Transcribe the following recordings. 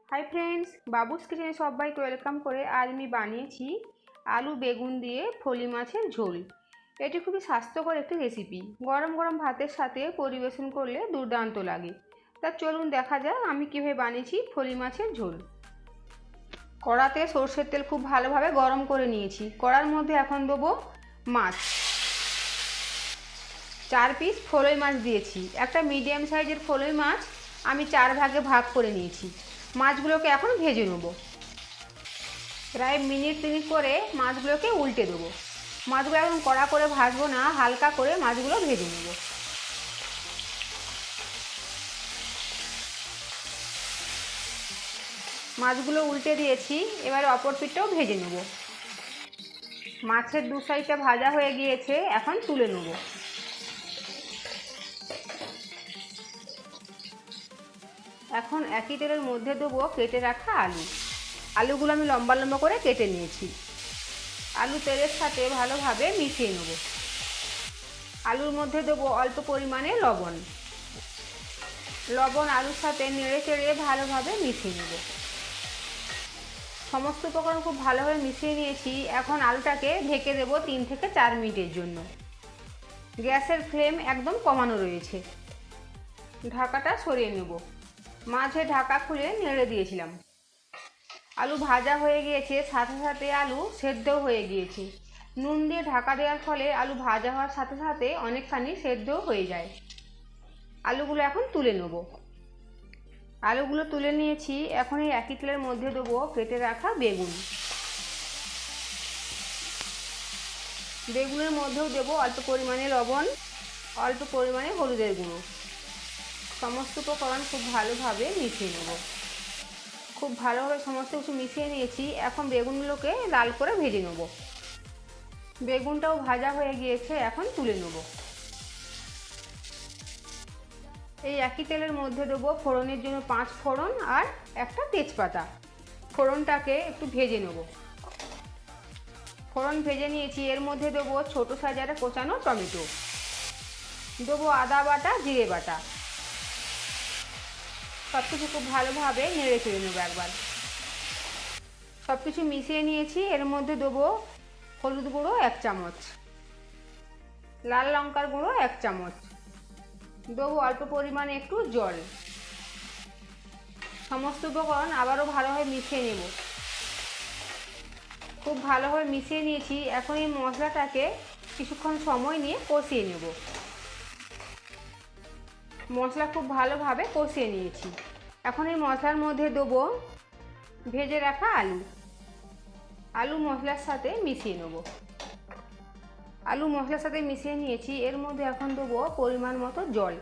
Hi friends, बाबूस किचेने सबाइके welcome करे आज आमी बानिয়েছি आलू बेगुन दिए फली माछेर झोल। एटी खूबই স্বাস্থ্যকর একটি রেসিপি। গরম গরম ভাতের সাথে পরিবেশন করলে দুর্দান্ত লাগে। তা চলুন দেখা যাক আমি কিভাবে বানিয়েছি ফলি মাছের ঝোল। কড়াতে সরষের তেল খুব ভালোভাবে গরম করে নিয়েছি। কড়ার মধ্যে এখন দেবো মাছ। 4 পিস ফলই মাছ দিয়েছি। একটা মিডিয়াম সাইজের ফলই মাছ আমি 4 ভাগে ভাগ করে নিয়েছি। মাছগুলোকে এখন ভেজে নেব। প্রায় মিনিট 3 করে মাছগুলোকে উল্টে দেবো। মাছগুলো এখন কড়া করে ভাজবো না, হালকা করে মাছগুলো ভেজে নেব। মাছগুলো উল্টে দিয়েছি, এবার অপর পিঠটাও ভেজে নেব। মাছের দু সাইডটা ভাজা হয়ে গিয়েছে, এখন তুলে নেব। এখন একই তেলের মধ্যে দেবো কেটে রাখা আলু। আলুগুলো আমি লম্বা লম্বা করে কেটে নিয়েছি। আলু তেলের সাথে ভালোভাবে মিশিয়ে নেব। আলুর মধ্যে দেবো অল্প পরিমাণে লবণ। লবণ আলুর সাথে নেড়ে চেড়ে ভালোভাবে মিশিয়ে নেব। সমস্ত উপকরণ খুব ভালোভাবে মিশিয়ে নিয়েছি। এখন আলুটাকে ঢেকে দেবো 3 থেকে 4 মিনিটের জন্য। গ্যাসের ফ্লেম একদম কমানো রয়েছে। ঢাকাটা সরিয়ে নেব। মাঝে ঢাকা খুলে নেড়ে দিয়েছিলাম। আলু ভাজা হয়ে গিয়েছে, সাথে সাথে আলু সেদ্ধও হয়ে গিয়েছে। নুন দিয়ে ঢাকা দেওয়ার ফলে আলু ভাজা হওয়ার সাথে সাথে অনেকখানি সেদ্ধ হয়ে যায়। আলুগুলো এখন তুলে নেব। আলুগুলো তুলে নিয়েছি। এখন এই একই তেলের মধ্যে দেবো কেটে রাখা বেগুন। বেগুনের মধ্যেও দেবো অল্প পরিমাণে লবণ, অল্প পরিমাণে হলুদের গুঁড়ো। সমস্ত উপকরণ খুব ভালোভাবে মিশিয়ে নেব। খুব ভালোভাবে সমস্ত কিছু মিশিয়ে নিয়েছি। এখন বেগুনগুলোকে লাল করে ভেজে নেব। বেগুনটাও ভাজা হয়ে গিয়েছে, এখন তুলে নেব। এই একই তেলের মধ্যে দেবো ফোড়নের জন্য 5 ফোড়ন আর একটা তেজপাতা। ফোড়নটাকে একটু ভেজে নেব। ফোড়ন ভেজে নিয়েছি। এর মধ্যে দেবো ছোটো সাইজের কোচানো টমেটো, দেবো আদা বাটা, জিরে বাটা। সব কিছু খুব ভালোভাবে নেড়ে চেড়ে নেবো একবার। সব কিছু মিশিয়ে নিয়েছি। এর মধ্যে দেবো হলুদ গুঁড়ো 1 চামচ, লাল লঙ্কার গুঁড়ো 1 চামচ, দেবো অল্প পরিমাণে একটু জল। সমস্ত উপকরণ আবারও ভালোভাবে মিশিয়ে নেব। খুব ভালোভাবে মিশিয়ে নিয়েছি। এখন এই মশলাটাকে কিছুক্ষণ সময় নিয়ে কষিয়ে নেব। মশলা খুব ভালোভাবে কষিয়ে নিয়েছি। এখন এই মশলার মধ্যে দেবো ভেজে রাখা আলু। আলু মশলার সাথে মিশিয়ে নেব। আলু মশলার সাথে মিশিয়ে নিয়েছি। এর মধ্যে এখন দেবো পরিমাণ মতো জল।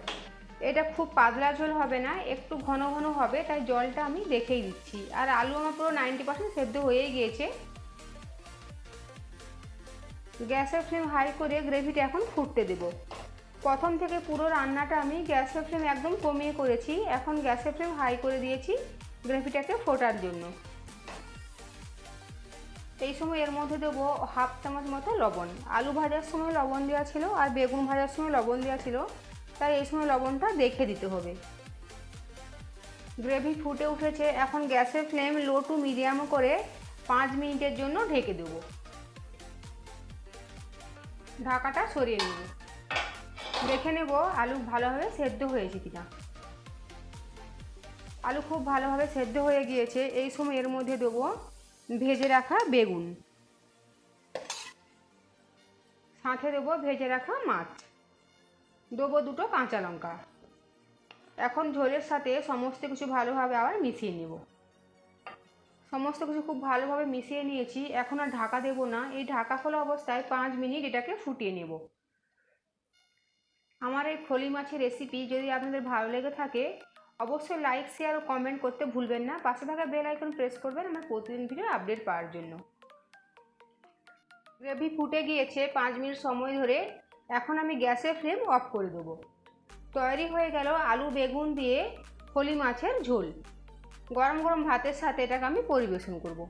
এটা খুব পাতলা ঝোল হবে না, একটু ঘন ঘন হবে, তাই জলটা আমি দেখেই দিচ্ছি। আর আলু আমার পুরো 90% সেদ্ধ হয়ে গিয়েছে। গ্যাসের ফ্লেম হাই করে গ্রেভিটা এখন ফুটতে দেব। প্রথম থেকে পুরো রান্নাটা আমি গ্যাসের ফ্লেম একদম কমিয়ে করেছি। এখন গ্যাসের ফ্লেম হাই করে দিয়েছি গ্রেভিটাকে ফোটার জন্য। এই সময় এর মধ্যে দেবো 1/2 চামচ মতো লবণ। আলু ভাজার সময় লবণ দেওয়া ছিল আর বেগুন ভাজার সময় লবণ দেওয়া ছিল, তাই এই সময় লবণটা দেখে দিতে হবে। গ্রেভি ফুটে উঠেছে। এখন গ্যাসের ফ্লেম লো টু মিডিয়াম করে 5 মিনিটের জন্য ঢেকে দেবো। ঢাকাটা সরিয়ে নেব। দেখে নেব আলু ভালোভাবে সেদ্ধ হয়েছে কিনা। আলু খুব ভালোভাবে সেদ্ধ হয়ে গিয়েছে। এই সময় এর মধ্যে দেবো ভেজে রাখা বেগুন, সাথে দেবো ভেজে রাখা মাছ, দেবো 2টো কাঁচা লঙ্কা। এখন ঝোলের সাথে সমস্ত কিছু ভালোভাবে আবার মিশিয়ে নেব। সমস্ত কিছু খুব ভালোভাবে মিশিয়ে নিয়েছি। এখন আর ঢাকা দেবো না। এই ঢাকা খোলা অবস্থায় 5 মিনিট এটাকে ফুটিয়ে নেব। আমার এই ফলি মাছের রেসিপি যদি আপনাদের ভালো লেগে থাকে অবশ্যই লাইক, শেয়ার ও কমেন্ট করতে ভুলবেন না। পাশে থাকা বেল আইকন প্রেস করবেন আমার প্রতিদিন ভিডিও আপডেট পাওয়ার জন্য। গ্রেভি ফুটে গিয়েছে 5 মিনিট সময় ধরে। এখন আমি গ্যাসের ফ্লেম অফ করে দেবো। তৈরি হয়ে গেল আলু বেগুন দিয়ে ফলি মাছের ঝোল। গরম গরম ভাতের সাথে এটাকে আমি পরিবেশন করব।